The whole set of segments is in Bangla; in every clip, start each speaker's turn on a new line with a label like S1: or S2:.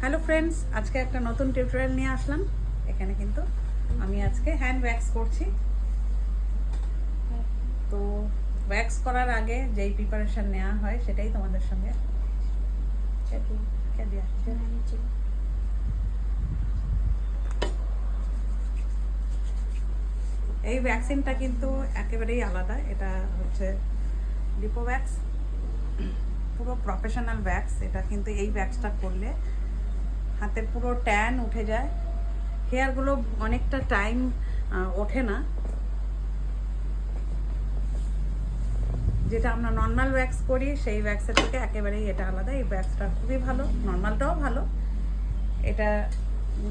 S1: হ্যালো ফ্রেন্ডস, আজকে একটা নতুন টিউটোরিয়াল নিয়ে আসলাম। এখানে কিন্তু আমি আজকে হ্যান্ড ওয়্যাক্স করছি। তো ওয়্যাক্স করার আগে যেই প্রিপারেশন নেওয়া হয় সেটাই তোমাদের সঙ্গে এই ভ্যাকসিনটা কিন্তু একেবারেই আলাদা। এটা হচ্ছে লিপো ওয়্যাক্স, পুরো প্রফেশনাল ওয়্যাক্স। এটা কিন্তু এই ওয়্যাক্সটা করলে হাতের পুরো ট্যান উঠে যায়, হেয়ারগুলো অনেকটা টাইম ওঠে না। যেটা আমরা নর্মাল ওয়্যাক্স করি সেই ওয়্যাক্সের থেকে একেবারেই এটা আলাদা। এই ওয়্যাক্সটা খুবই ভালো, নর্মালটাও ভালো। এটা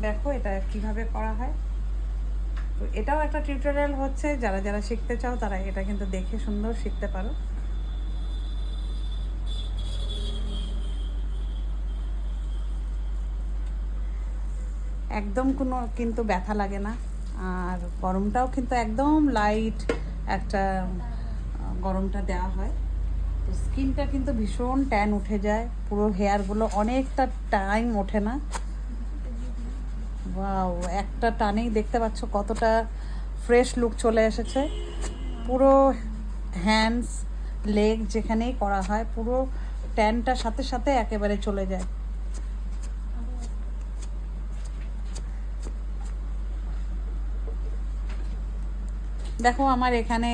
S1: দেখো এটা কিভাবে করা হয়। তো এটাও একটা টিউটোরিয়াল হচ্ছে, যারা যারা শিখতে চাও তারা এটা কিন্তু দেখে সুন্দর শিখতে পারো। একদম কোনো কিন্তু ব্যথা লাগে না, আর গরমটাও কিন্তু একদম লাইট একটা গরমটা দেওয়া হয়। তো স্কিনটা কিন্তু ভীষণ ট্যান উঠে যায়, পুরো হেয়ারগুলো অনেকটা টাইম ওঠে না। ওয়াও, একটা টানেই দেখতে পাচ্ছ কতটা ফ্রেশ লুক চলে এসেছে। পুরো হ্যান্ডস, লেগ যেখানেই করা হয় পুরো ট্যানটা সাথে সাথে একেবারে চলে যায়। দেখো আমার এখানে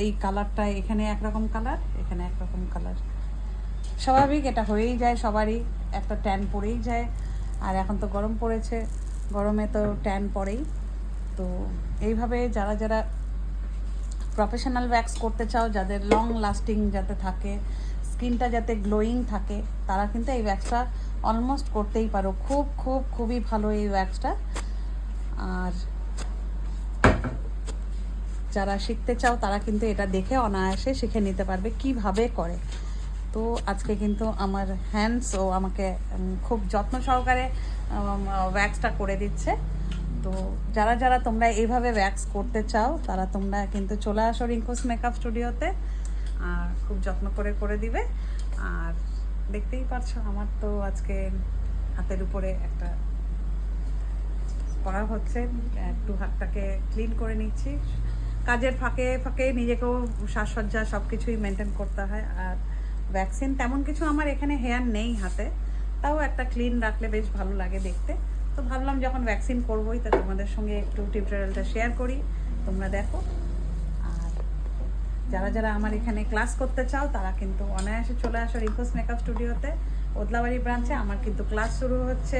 S1: এই কালারটা, এখানে একরকম কালার, এখানে একরকম কালার। স্বাভাবিক, এটা হয়েই যায়, সবারই একটা ট্যান পড়েই যায়। আর এখন তো গরম পড়েছে, গরমে তো ট্যান পড়েই। তো এইভাবে যারা যারা প্রফেশনাল ওয়্যাক্স করতে চাও, যাদের লং লাস্টিং যাতে থাকে, স্কিনটা যাতে গ্লোয়িং থাকে, তারা কিন্তু এই ওয়্যাক্সটা অলমোস্ট করতেই পারো। খুব খুব খুবই ভালো এই ওয়্যাক্সটা। আর যারা শিখতে চাও তারা কিন্তু এটা দেখে অনায়াসে শিখে নিতে পারবে কিভাবে করে। তো আজকে কিন্তু আমার হ্যান্ডসও আমাকে খুব যত্ন সহকারে ওয়্যাক্সটা করে দিচ্ছে। তো যারা যারা তোমরা এইভাবে ওয়্যাক্স করতে চাও তারা তোমরা কিন্তু চলে আসো রিঙ্কুস মেকআপ স্টুডিওতে, আর খুব যত্ন করে করে দিবে। আর দেখতেই পারছো আমার তো আজকে হাতের উপরে একটা করা হচ্ছে, একটু হাতটাকে ক্লিন করে নিচ্ছি। কাজের ফাঁকে ফাঁকে নিজেকেও সাজসজ্জা সব কিছুই মেনটেন করতে হয়। আর ভ্যাকসিন তেমন কিছু আমার এখানে হেয়ার নেই হাতে, তাও একটা ক্লিন রাখলে বেশ ভালো লাগে দেখতে। তো ভাবলাম যখন ভ্যাকসিন করবোই তা তোমাদের সঙ্গে একটু টিউটোরিয়ালটা শেয়ার করি, তোমরা দেখো। আর যারা যারা আমার এখানে ক্লাস করতে চাও তারা কিন্তু অনায়াসে চলে আসো রিঙ্কুস মেকআপ স্টুডিওতে, ওদলাবাড়ি ব্রাঞ্চে। আমার কিন্তু ক্লাস শুরু হচ্ছে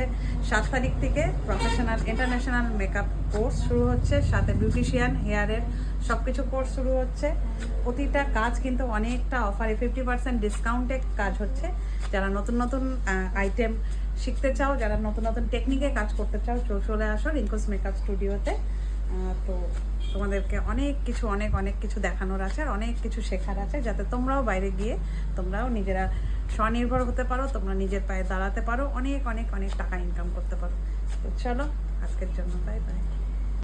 S1: 7 তারিখ থেকে। প্রফেশনাল ইন্টারন্যাশনাল মেকআপ কোর্স শুরু হচ্ছে, সাথে বিউটিশিয়ান, হেয়ারের সব কিছু কোর্স শুরু হচ্ছে। প্রতিটা কাজ কিন্তু অনেকটা অফারে 50% ডিসকাউন্টে কাজ হচ্ছে। যারা নতুন নতুন আইটেম শিখতে চাও, যারা নতুন নতুন টেকনিকে কাজ করতে চাও, চলে আসো রিঙ্কুস মেকআপ স্টুডিওতে। তো তোমাদেরকে অনেক কিছু অনেক অনেক কিছু দেখানোর আছে, আর অনেক কিছু শেখার আছে, যাতে তোমরাও বাইরে গিয়ে তোমরাও নিজেরা স্বনির্ভর হতে পারো, তোমরা নিজের পায়ে দাঁড়াতে পারো, অনেক অনেক অনেক টাকা ইনকাম করতে পারো। তো চলো আজকের জন্য বাই বাই।